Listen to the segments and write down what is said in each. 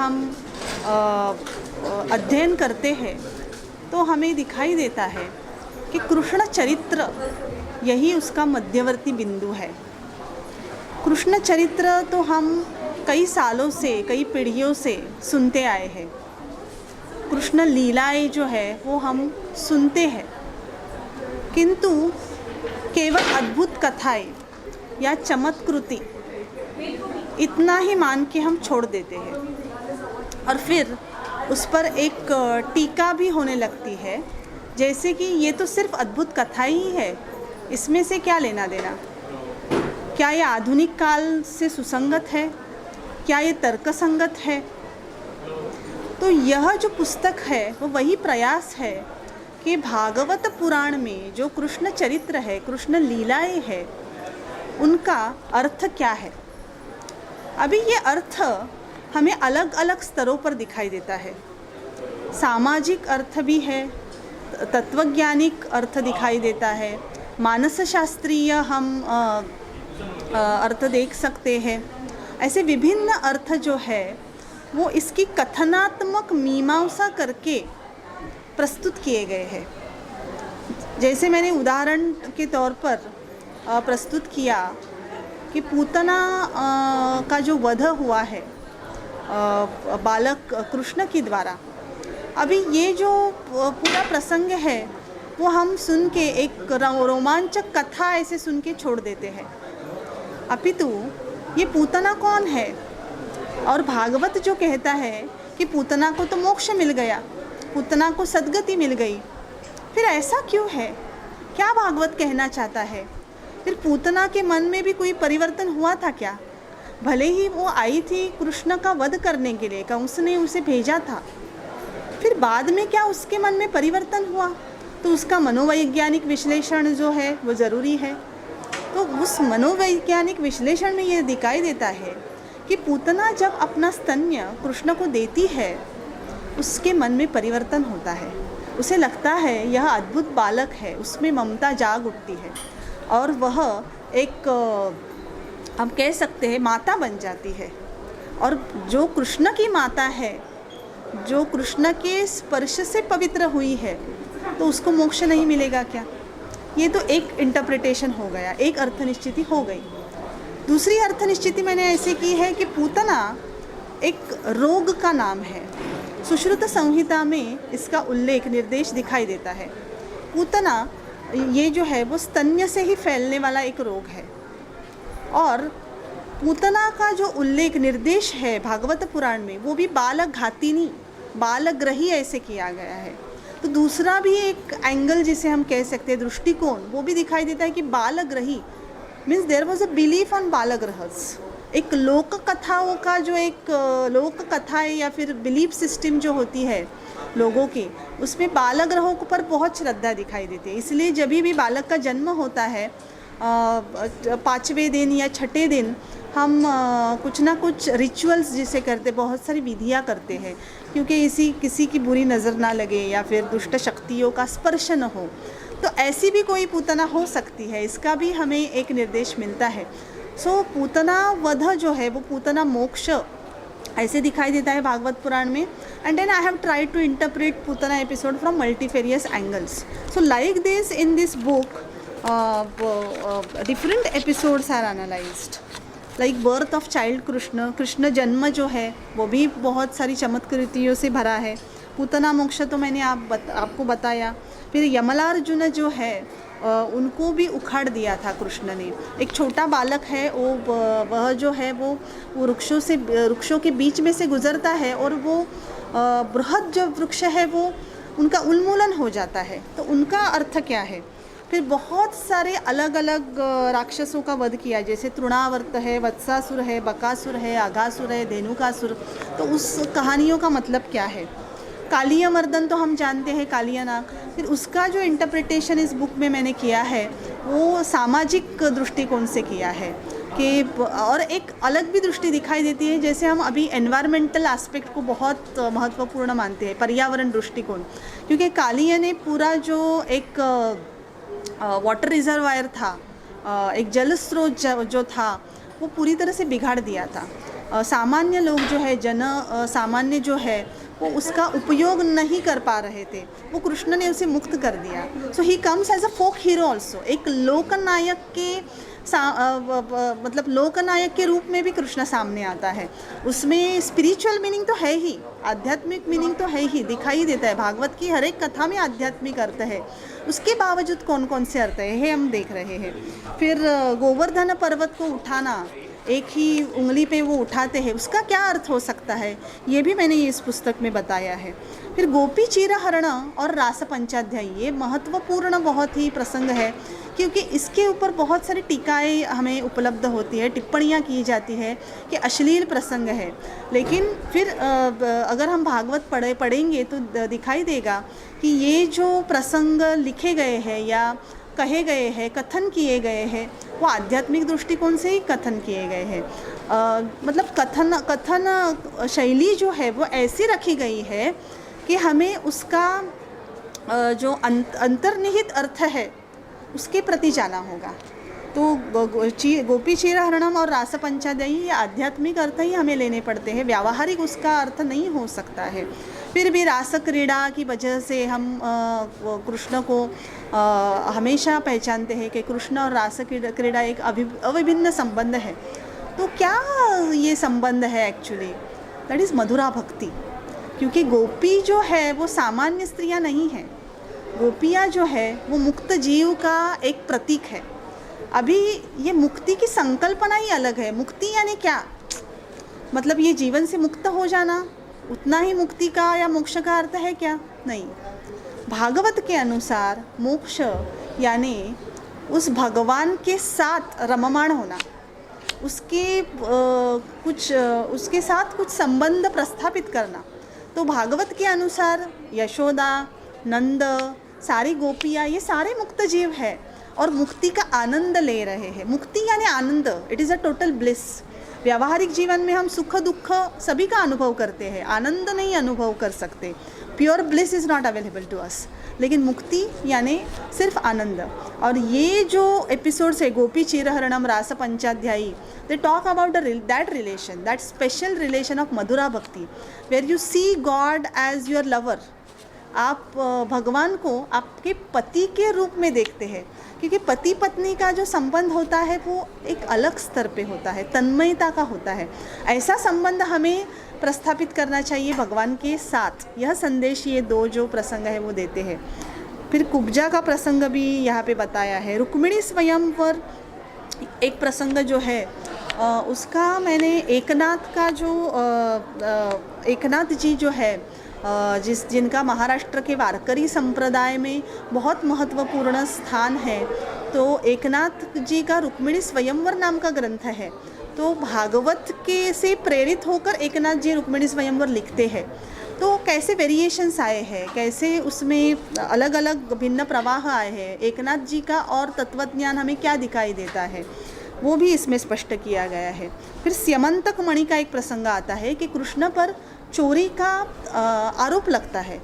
हम अध्ययन करते हैं तो हमें दिखाई देता है कि कृष्ण चरित्र यही उसका मध्यवर्ती बिंदु है। कृष्ण चरित्र तो हम कई सालों से, कई पीढ़ियों से सुनते आए हैं। कृष्ण लीलाएं जो है वो हम सुनते हैं, किंतु केवल अद्भुत कथाएं या चमत्कृति इतना ही मान के हम छोड़ देते हैं और फिर उस पर एक टीका भी होने लगती है, जैसे कि ये तो सिर्फ अद्भुत कथा ही है, इसमें से क्या लेना देना, क्या ये आधुनिक काल से सुसंगत है, क्या ये तर्कसंगत है। तो यह जो पुस्तक है वो वही प्रयास है कि भागवत पुराण में जो कृष्ण चरित्र है, कृष्ण लीलाएं है, उनका अर्थ क्या है। अभी ये अर्थ हमें अलग अलग स्तरों पर दिखाई देता है। सामाजिक अर्थ भी है, तत्वज्ञानिक अर्थ दिखाई देता है, मानसशास्त्रीय हम अर्थ देख सकते हैं। ऐसे विभिन्न अर्थ जो है वो इसकी कथनात्मक मीमांसा करके प्रस्तुत किए गए हैं। जैसे मैंने उदाहरण के तौर पर प्रस्तुत किया कि पूतना का जो वध हुआ है बालक कृष्ण के द्वारा, अभी ये जो पूरा प्रसंग है वो हम सुन के एक रोमांचक कथा ऐसे सुन के छोड़ देते हैं। अपितु ये पूतना कौन है, और भागवत जो कहता है कि पूतना को तो मोक्ष मिल गया, पूतना को सद्गति मिल गई, फिर ऐसा क्यों है, क्या भागवत कहना चाहता है। फिर पूतना के मन में भी कोई परिवर्तन हुआ था क्या। भले ही वो आई थी कृष्ण का वध करने के लिए, कंस ने उसे भेजा था, फिर बाद में क्या उसके मन में परिवर्तन हुआ, तो उसका मनोवैज्ञानिक विश्लेषण जो है वो ज़रूरी है। तो उस मनोवैज्ञानिक विश्लेषण में ये दिखाई देता है कि पूतना जब अपना स्तन्य कृष्ण को देती है, उसके मन में परिवर्तन होता है, उसे लगता है यह अद्भुत बालक है, उसमें ममता जाग उठती है और वह एक हम कह सकते हैं माता बन जाती है। और जो कृष्ण की माता है, जो कृष्ण के स्पर्श से पवित्र हुई है, तो उसको मोक्ष नहीं मिलेगा क्या। ये तो एक इंटरप्रिटेशन हो गया, एक अर्थनिश्चिति हो गई। दूसरी अर्थनिश्चिति मैंने ऐसे की है कि पूतना एक रोग का नाम है। सुश्रुत संहिता में इसका उल्लेख, निर्देश दिखाई देता है। पूतना ये जो है वो स्तन्य से ही फैलने वाला एक रोग है, और पूतना का जो उल्लेख, निर्देश है भागवत पुराण में, वो भी बालक घातिनी, बालग्रही ऐसे किया गया है। तो दूसरा भी एक एंगल जिसे हम कह सकते हैं, दृष्टिकोण, वो भी दिखाई देता है कि बालग्रही means there was a belief on बालग्रहस। एक लोक कथाओं का जो एक लोक कथाएँ या फिर बिलीफ सिस्टम जो होती है लोगों की, उसमें बालग्रहों पर बहुत श्रद्धा दिखाई देती है। इसलिए जब भी बालक का जन्म होता है, 5वें दिन या 6ठे दिन हम कुछ ना कुछ रिचुअल्स जिसे करते, बहुत सारी विधियाँ करते हैं, क्योंकि किसी की बुरी नज़र ना लगे या फिर दुष्ट शक्तियों का स्पर्श न हो। तो ऐसी भी कोई पूतना हो सकती है, इसका भी हमें एक निर्देश मिलता है। सो पूतना वध जो है वो पूतना मोक्ष ऐसे दिखाई देता है भागवत पुराण में। And then I have tried to interpret Putana episode from multifarious angles. So like this in this book different episodes are analysed, like birth of child Krishna, Krishna जन्म जो है वो भी बहुत सारी चमत्कृतियों से भरा है। पूतना मोक्ष तो मैंने आपको बताया। फिर यमलार्जुन जो है उनको भी उखाड़ दिया था कृष्ण ने। एक छोटा बालक है, वह जो है वो वृक्षों के बीच में से गुजरता है, और वो बृहद जो वृक्ष है वो उनका उन्मूलन हो जाता है। तो उनका अर्थ क्या है। फिर बहुत सारे अलग अलग राक्षसों का वध किया, जैसे तृणावर्त है, वत्सासुर है, बकासुर है, आघासुर है, धेनुकासुर। तो उस कहानियों का मतलब क्या है। कालिया मर्दन तो हम जानते हैं, कालिया नाग। फिर उसका जो इंटरप्रिटेशन इस बुक में मैंने किया है वो सामाजिक दृष्टिकोण से किया है कि, और एक अलग भी दृष्टि दिखाई देती है, जैसे हम अभी एनवायरमेंटल एस्पेक्ट को बहुत महत्वपूर्ण मानते हैं, पर्यावरण दृष्टिकोण। क्योंकि कालिया ने पूरा जो एक वाटर रिजर्वायर था, एक जल स्रोत जो था, वो पूरी तरह से बिगाड़ दिया था। सामान्य लोग जो है सामान्य जो है वो उसका उपयोग नहीं कर पा रहे थे, वो कृष्ण ने उसे मुक्त कर दिया। So he comes as a folk hero also. एक लोकनायक के मतलब लोकनायक के रूप में भी कृष्ण सामने आता है। उसमें स्पिरिचुअल मीनिंग तो है ही, आध्यात्मिक मीनिंग तो है ही, दिखाई देता है। भागवत की हर एक कथा में आध्यात्मिक अर्थ है, उसके बावजूद कौन कौन से अर्थ है हम देख रहे हैं। फिर गोवर्धन पर्वत को उठाना, एक ही उंगली पे वो उठाते हैं, उसका क्या अर्थ हो सकता है, ये भी मैंने इस पुस्तक में बताया है। फिर गोपी चीरहरण और रास पंचाध्यायी, ये महत्वपूर्ण बहुत ही प्रसंग है, क्योंकि इसके ऊपर बहुत सारी टीकाएँ हमें उपलब्ध होती है, टिप्पणियाँ की जाती है कि अश्लील प्रसंग है। लेकिन फिर अगर हम भागवत पढ़ेंगे तो दिखाई देगा कि ये जो प्रसंग लिखे गए हैं या कहे गए हैं, कथन किए गए हैं, वो आध्यात्मिक दृष्टिकोण से ही कथन किए गए हैं। मतलब कथन शैली जो है वो ऐसी रखी गई है कि हमें उसका जो अंतर्निहित अर्थ है उसके प्रति जाना होगा। तो गोपी चीरहरणम और रास पंचाध्यायी, ये आध्यात्मिक अर्थ ही हमें लेने पड़ते हैं, व्यावहारिक उसका अर्थ नहीं हो सकता है। फिर भी रास क्रीड़ा की वजह से हम कृष्ण को हमेशा पहचानते हैं कि कृष्ण और रास क्रीड़ा एक अविभिन्न संबंध है। तो क्या ये संबंध है एक्चुअली? दैट इज़ मधुरा भक्ति। क्योंकि गोपी जो है वो सामान्य स्त्रियां नहीं हैं, गोपियाँ जो है वो मुक्त जीव का एक प्रतीक है। अभी ये मुक्ति की संकल्पना ही अलग है। मुक्ति यानी क्या? मतलब ये जीवन से मुक्त हो जाना, उतना ही मुक्ति का या मोक्ष का अर्थ है क्या? नहीं। भागवत के अनुसार मोक्ष यानी उस भगवान के साथ रममाण होना, उसके साथ कुछ संबंध प्रस्थापित करना। तो भागवत के अनुसार यशोदा, नंद, सारी गोपियाँ, ये सारे मुक्त जीव है और मुक्ति का आनंद ले रहे हैं। मुक्ति यानी आनंद, it is a total bliss. व्यावहारिक जीवन में हम सुख दुख सभी का अनुभव करते हैं, आनंद नहीं अनुभव कर सकते। Pure bliss is not available to us. लेकिन मुक्ति यानी सिर्फ आनंद। और ये जो एपिसोड्स है गोपी चीरहरणम रास पंचाध्यायी, they talk about that relation, that special relation of madhura bhakti, where you see God as your lover. आप भगवान को आपके पति के रूप में देखते हैं, क्योंकि पति पत्नी का जो संबंध होता है वो एक अलग स्तर पे होता है, तन्मयता का होता है। ऐसा संबंध हमें प्रस्थापित करना चाहिए भगवान के साथ। यह संदेश ये दो जो प्रसंग है वो देते हैं। फिर कुब्जा का प्रसंग भी यहाँ पे बताया है। रुक्मिणी स्वयंवर एक प्रसंग जो है उसका मैंने एकनाथ का जो एकनाथ जी जो है जिनका महाराष्ट्र के वारकरी संप्रदाय में बहुत महत्वपूर्ण स्थान है, तो एकनाथ जी का रुक्मिणी स्वयंवर नाम का ग्रंथ है। तो भागवत के से प्रेरित होकर एकनाथ जी रुक्मिणी स्वयंवर लिखते हैं। तो कैसे वेरिएशंस आए हैं, कैसे उसमें अलग अलग भिन्न प्रवाह आए हैं, एकनाथ जी का और तत्वज्ञान हमें क्या दिखाई देता है, वो भी इसमें स्पष्ट किया गया है। फिर स्यमंतक मणि का एक प्रसंग आता है कि कृष्ण पर चोरी का आरोप लगता है।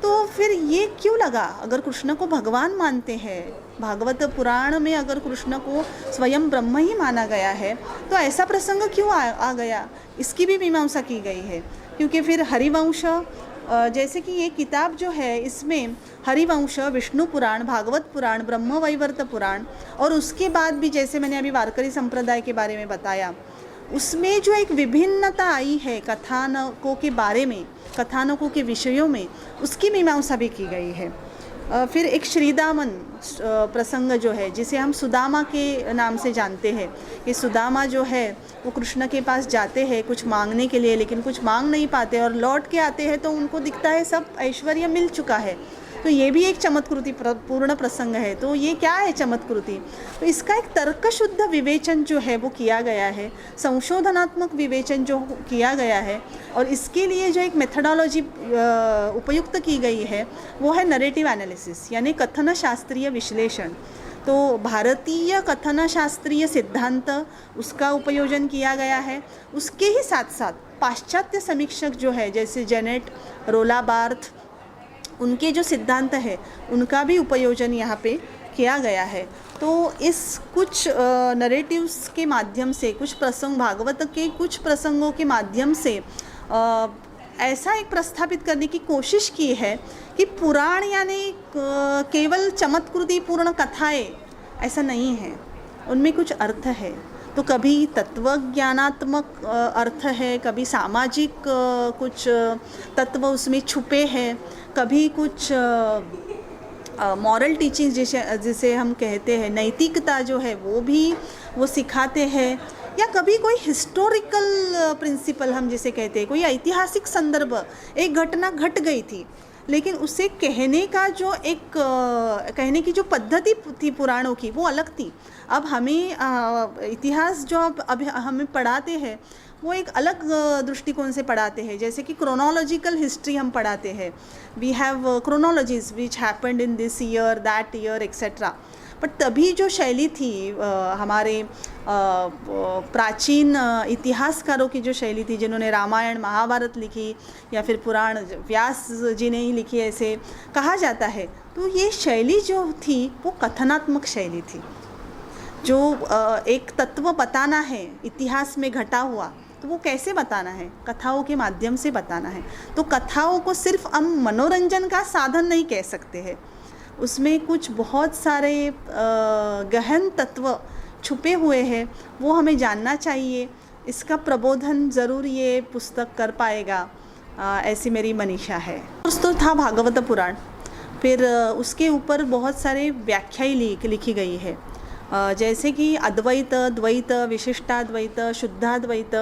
तो फिर ये क्यों लगा? अगर कृष्ण को भगवान मानते हैं, भागवत पुराण में अगर कृष्ण को स्वयं ब्रह्म ही माना गया है, तो ऐसा प्रसंग क्यों आ गया? इसकी भी मीमांसा की गई है। क्योंकि फिर हरिवंश, जैसे कि ये किताब जो है इसमें हरिवंश, विष्णु पुराण, भागवत पुराण, ब्रह्मवैवर्त पुराण, और उसके बाद भी जैसे मैंने अभी वारकरी संप्रदाय के बारे में बताया, उसमें जो एक विभिन्नता आई है कथानकों के बारे में, कथानकों के विषयों में, उसकी मीमांसा भी की गई है। फिर एक श्रीदामन प्रसंग जो है, जिसे हम सुदामा के नाम से जानते हैं, कि सुदामा जो है वो कृष्ण के पास जाते हैं कुछ मांगने के लिए, लेकिन कुछ मांग नहीं पाते और लौट के आते हैं तो उनको दिखता है सब ऐश्वर्य मिल चुका है। तो ये भी एक चमत्कृति पूर्ण प्रसंग है। तो ये क्या है चमत्कृति? तो इसका एक तर्कशुद्ध विवेचन जो है वो किया गया है, संशोधनात्मक विवेचन जो किया गया है, और इसके लिए जो एक मेथडोलॉजी उपयुक्त की गई है वो है नरेटिव एनालिसिस, यानी कथन शास्त्रीय विश्लेषण। तो भारतीय कथन शास्त्रीय सिद्धांत, उसका उपयोजन किया गया है। उसके ही साथ साथ पाश्चात्य समीक्षक जो है, जैसे जेनेट, रोला बार्थ, उनके जो सिद्धांत है उनका भी उपयोजन यहाँ पे किया गया है। तो इस कुछ नरेटिव्स के माध्यम से, कुछ प्रसंग, भागवत के कुछ प्रसंगों के माध्यम से ऐसा एक प्रस्थापित करने की कोशिश की है कि पुराण यानी केवल चमत्कृति पूर्ण कथाएं ऐसा नहीं है, उनमें कुछ अर्थ है। तो कभी तत्वज्ञानात्मक अर्थ है, कभी सामाजिक कुछ तत्व उसमें छुपे हैं, कभी कुछ मॉरल टीचिंग जिसे हम कहते हैं, नैतिकता जो है वो सिखाते हैं, या कभी कोई हिस्टोरिकल प्रिंसिपल हम जिसे कहते हैं, कोई ऐतिहासिक संदर्भ, एक घटना घट गई थी लेकिन उसे कहने का जो एक कहने की जो पद्धति थी पुराणों की वो अलग थी। अब हमें इतिहास जो अब हमें पढ़ाते हैं वो एक अलग दृष्टिकोण से पढ़ाते हैं, जैसे कि क्रोनोलॉजिकल हिस्ट्री हम पढ़ाते हैं। We have chronologies which happened in this year, that year etcetera. But तभी जो शैली थी हमारे प्राचीन इतिहासकारों की जो शैली थी, जिन्होंने रामायण महाभारत लिखी या फिर पुराण व्यास जी ने ही लिखी ऐसे कहा जाता है, तो ये शैली जो थी वो कथनात्मक शैली थी। जो एक तत्व बताना है इतिहास में घटा हुआ, तो वो कैसे बताना है, कथाओं के माध्यम से बताना है। तो कथाओं को सिर्फ हम मनोरंजन का साधन नहीं कह सकते हैं, उसमें कुछ बहुत सारे गहन तत्व छुपे हुए हैं, वो हमें जानना चाहिए। इसका प्रबोधन ज़रूर ये पुस्तक कर पाएगा, ऐसी मेरी मनीषा है। तो था भागवत पुराण, फिर उसके ऊपर बहुत सारे व्याख्याएं लिखी गई है, जैसे कि अद्वैत, द्वैत, विशिष्टाद्वैत, शुद्धाद्वैत,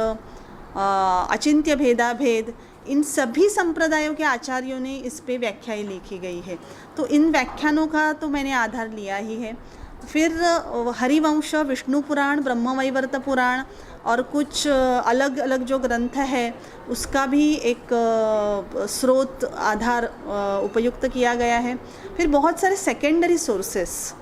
अचिंत्य भेदाभेद, इन सभी संप्रदायों के आचार्यों ने इस पे व्याख्याएं लिखी गई है। तो इन व्याख्यानों का तो मैंने आधार लिया ही है। फिर हरिवंश, विष्णु पुराण, ब्रह्मवैवर्त पुराण और कुछ अलग अलग जो ग्रंथ है उसका भी एक स्रोत आधार उपयुक्त किया गया है। फिर बहुत सारे सेकेंडरी सोर्सेस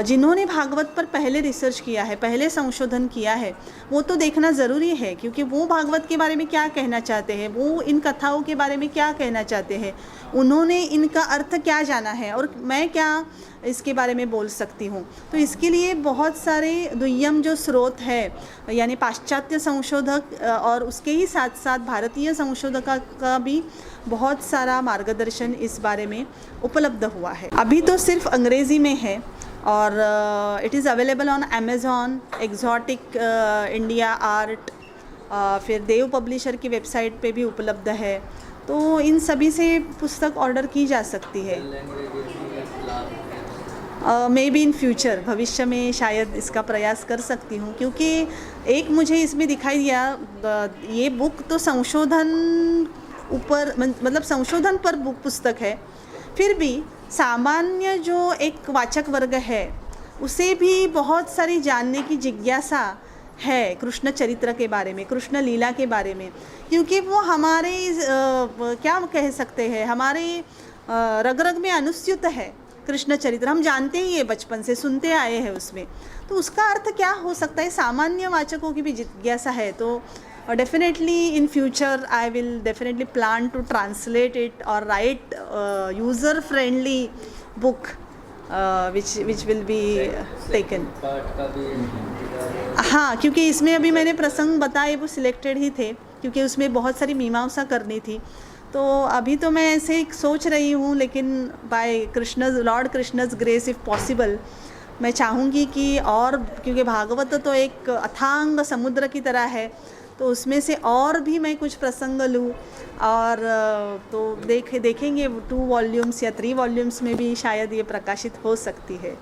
जिन्होंने भागवत पर पहले रिसर्च किया है, पहले संशोधन किया है, वो तो देखना ज़रूरी है, क्योंकि वो भागवत के बारे में क्या कहना चाहते हैं, वो इन कथाओं के बारे में क्या कहना चाहते हैं, उन्होंने इनका अर्थ क्या जाना है और मैं क्या इसके बारे में बोल सकती हूँ। तो इसके लिए बहुत सारे दुय्यम जो स्रोत है, यानी पाश्चात्य संशोधक और उसके ही साथ साथ भारतीय संशोधक का भी बहुत सारा मार्गदर्शन इस बारे में उपलब्ध हुआ है। अभी तो सिर्फ अंग्रेज़ी में है और it is available on Amazon, exotic India art, फिर देव पब्लिशर की वेबसाइट पे भी उपलब्ध है। तो इन सभी से पुस्तक ऑर्डर की जा सकती है। मे बी इन फ्यूचर, भविष्य में शायद इसका प्रयास कर सकती हूँ, क्योंकि एक मुझे इसमें दिखाई दिया, ये बुक तो संशोधन ऊपर मतलब संशोधन पर बुक पुस्तक है, फिर भी सामान्य जो एक वाचक वर्ग है उसे भी बहुत सारी जानने की जिज्ञासा है कृष्ण चरित्र के बारे में, कृष्ण लीला के बारे में, क्योंकि वो हमारे क्या कह सकते हैं, हमारे रग रग में अनुस्यूत है कृष्ण चरित्र। हम जानते ही है, बचपन से सुनते आए हैं उसमें, तो उसका अर्थ क्या हो सकता है, सामान्य वाचकों की भी जिज्ञासा है। तो definitely in future I will definitely plan to translate it or write user friendly book which will be taken। हाँ, क्योंकि इसमें अभी मैंने प्रसंग बताए वो सिलेक्टेड ही थे, क्योंकि उसमें बहुत सारी मीमांसा करनी थी। तो अभी तो मैं ऐसे ही सोच रही हूँ, लेकिन by lord Krishna's grace if possible मैं चाहूँगी कि और, क्योंकि भागवत तो एक अथांग समुद्र की तरह है, तो उसमें से और भी मैं कुछ प्रसंग लूँ और तो देखेंगे 2 वॉल्यूम्स या 3 वॉल्यूम्स में भी शायद ये प्रकाशित हो सकती है।